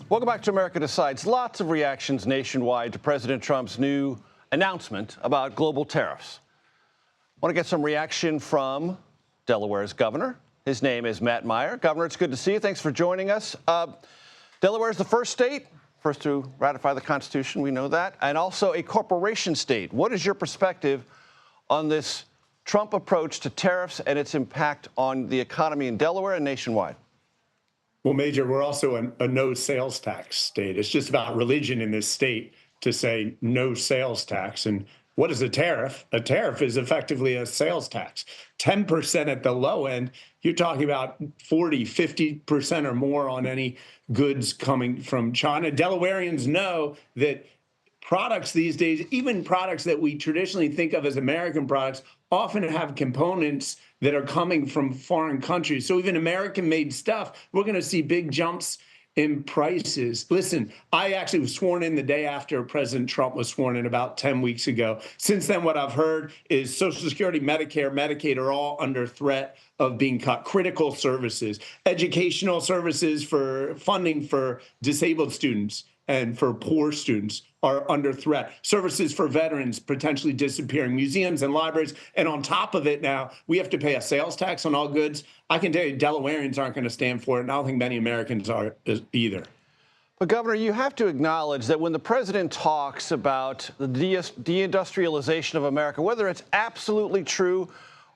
Welcome back to America Decides. Lots of reactions nationwide to President Trump's new announcement about global tariffs. I want to get some reaction from Delaware's governor. His name is Meyer. Governor, it's good to see you. Thanks for joining us. Delaware is the first state, first to ratify the Constitution, we know that, and also a corporation state. What is your perspective on this Trump approach to tariffs and its impact on the economy in Delaware and nationwide? Well, Major, we're also a no sales tax state. It's just about religion in this state to say no sales tax. And what is a tariff? A tariff is effectively a sales tax. 10% at the low end, you're talking about 40, 50% or more on any goods coming from China. Delawareans know that products these days, even products that we traditionally think of as American products, often have components that are coming from foreign countries. So even American-made stuff, we're going to see big jumps in prices. Listen, I actually was sworn in the day after President Trump was sworn in about 10 weeks ago. Since then, what I've heard is Social Security, Medicare, Medicaid are all under threat of being cut. Critical services, educational services for funding for disabled students and for poor students are under threat. Services for veterans potentially disappearing, museums and libraries. And on top of it now, we have to pay a sales tax on all goods. I can tell you Delawareans aren't going to stand for it, and I don't think many Americans are either. But, Governor, you have to acknowledge that when the president talks about the deindustrialization of America, whether it's absolutely true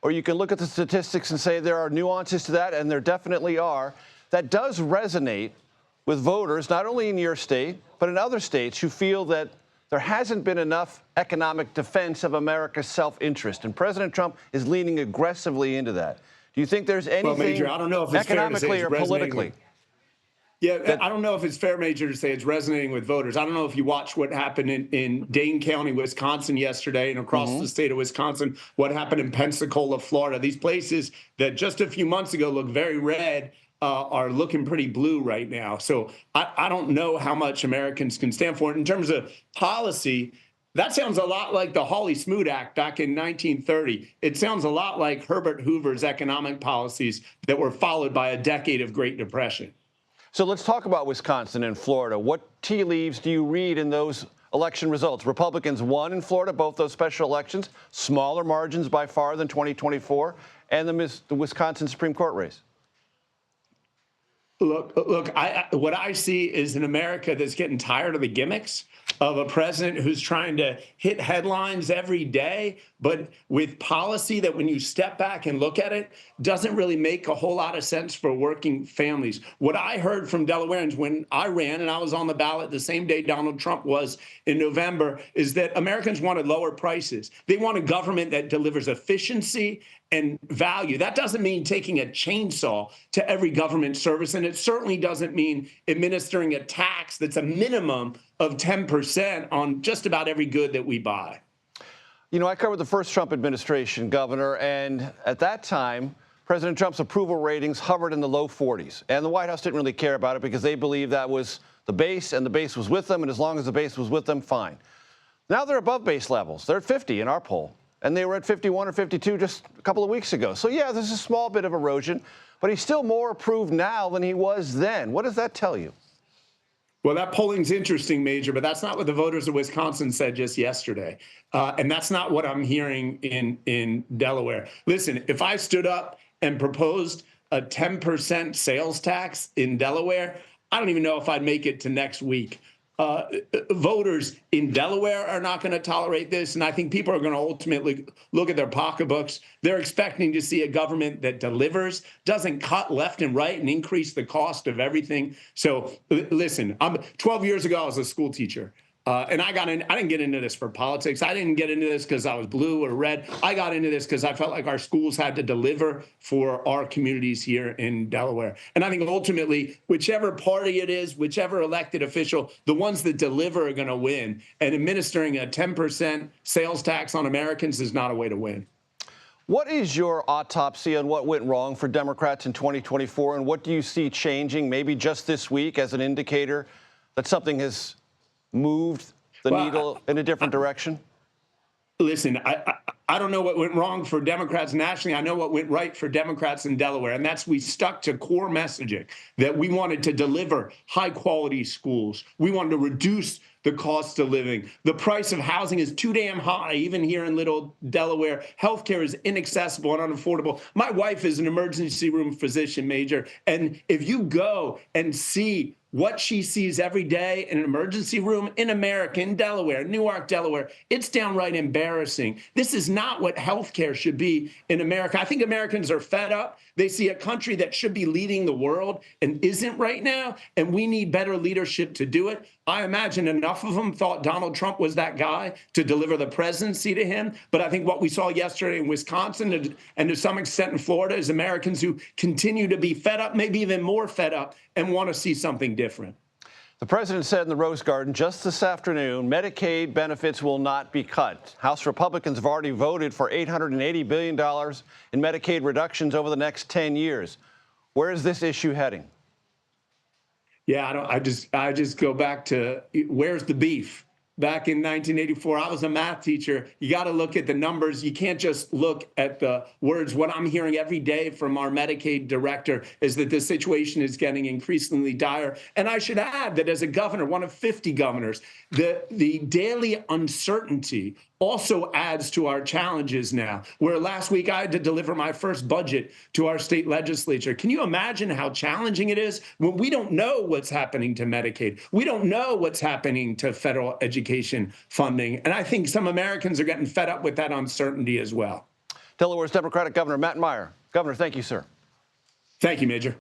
or you can look at the statistics and say there are nuances to that, and there definitely are, that does resonate with voters, not only in your state, but in other states who feel that there hasn't been enough economic defense of America's self-interest. And President Trump is leaning aggressively into that. Do you think there's anything Major, I don't know if it's economically or politically? Yeah, I don't know if it's fair, Major, to say it's resonating with voters. I don't know if you watched what happened in Dane County, Wisconsin yesterday and across the state of Wisconsin, what happened in Pensacola, Florida. These places that just a few months ago looked very red are looking pretty blue right now. So I don't know how much Americans can stand for it. In terms of policy, that sounds a lot like the Hawley-Smoot Act back in 1930. It sounds a lot like Herbert Hoover's economic policies that were followed by a decade of Great Depression. So let's talk about Wisconsin and Florida. What tea leaves do you read in those election results? Republicans won in Florida, both those special elections, smaller margins by far than 2024, and the Wisconsin Supreme Court race. Look, what I see is an America that's getting tired of the gimmicks of a president who's trying to hit headlines every day, but with policy that when you step back and look at it, doesn't really make a whole lot of sense for working families. What I heard from Delawareans when I ran and I was on the ballot the same day Donald Trump was in November is that Americans wanted lower prices. They want a government that delivers efficiency and value. That doesn't mean taking a chainsaw to every government service, and it certainly doesn't mean administering a tax that's a minimum of 10% on just about every good that we buy. You know, I covered the first Trump administration, Governor, and at that time, President Trump's approval ratings hovered in the low 40s, and the White House didn't really care about it because they believed that was the base, and the base was with them, and as long as the base was with them, fine. Now they're above base levels. They're at 50 in our poll. And they were at 51 or 52 just a couple of weeks ago. So, yeah, there's a small bit of erosion, but he's still more approved now than he was then. What does that tell you? Well, that polling's interesting, Major, but that's not what the voters of Wisconsin said just yesterday. And that's not what I'm hearing in Delaware. Listen, if I stood up and proposed a 10% sales tax in Delaware, I don't even know if I'd make it to next week. Voters in Delaware are not going to tolerate this, and I think people are going to ultimately look at their pocketbooks. They're expecting to see a government that delivers, doesn't cut left and right and increase the cost of everything. So listen, 12 years ago, I was a school teacher. And I didn't get into this for politics. I didn't get into this because I was blue or red. I got into this because I felt like our schools had to deliver for our communities here in Delaware. And I think ultimately, whichever party it is, whichever elected official, the ones that deliver are going to win. And administering a 10% sales tax on Americans is not a way to win. What is your autopsy on what went wrong for Democrats in 2024? And what do you see changing maybe just this week as an indicator that something has moved the needle in a different direction? Listen, I don't know what went wrong for Democrats nationally. I know what went right for Democrats in Delaware. And that's we stuck to core messaging that we wanted to deliver high quality schools. We wanted to reduce the cost of living. The price of housing is too damn high, even here in little Delaware. Healthcare is inaccessible and unaffordable. My wife is an emergency room physician, Major. And if you go and see what she sees every day in an emergency room in America, in Delaware, Newark, Delaware, it's downright embarrassing. This is not what healthcare should be in America. I think Americans are fed up. They see a country that should be leading the world and isn't right now, and we need better leadership to do it. I imagine enough of them thought Donald Trump was that guy to deliver the presidency to him. But I think what we saw yesterday in Wisconsin and to some extent in Florida is Americans who continue to be fed up, maybe even more fed up, and want to see something different. The president said in the Rose Garden just this afternoon, Medicaid benefits will not be cut. House Republicans have already voted for $880 billion in Medicaid reductions over the next 10 years. Where is this issue heading? Yeah, I just go back to where's the beef? Back in 1984, I was a math teacher. You got to look at the numbers. You can't just look at the words. What I'm hearing every day from our Medicaid director is that this situation is getting increasingly dire. And I should add that as a governor, one of 50 governors, the daily uncertainty also adds to our challenges now, where last week I had to deliver my first budget to our state legislature. Can you imagine how challenging it is when we don't know what's happening to Medicaid? We don't know what's happening to federal education funding. And I think some Americans are getting fed up with that uncertainty as well. Delaware's Democratic Governor Matt Meyer. Governor, thank you, sir. Thank you, Major.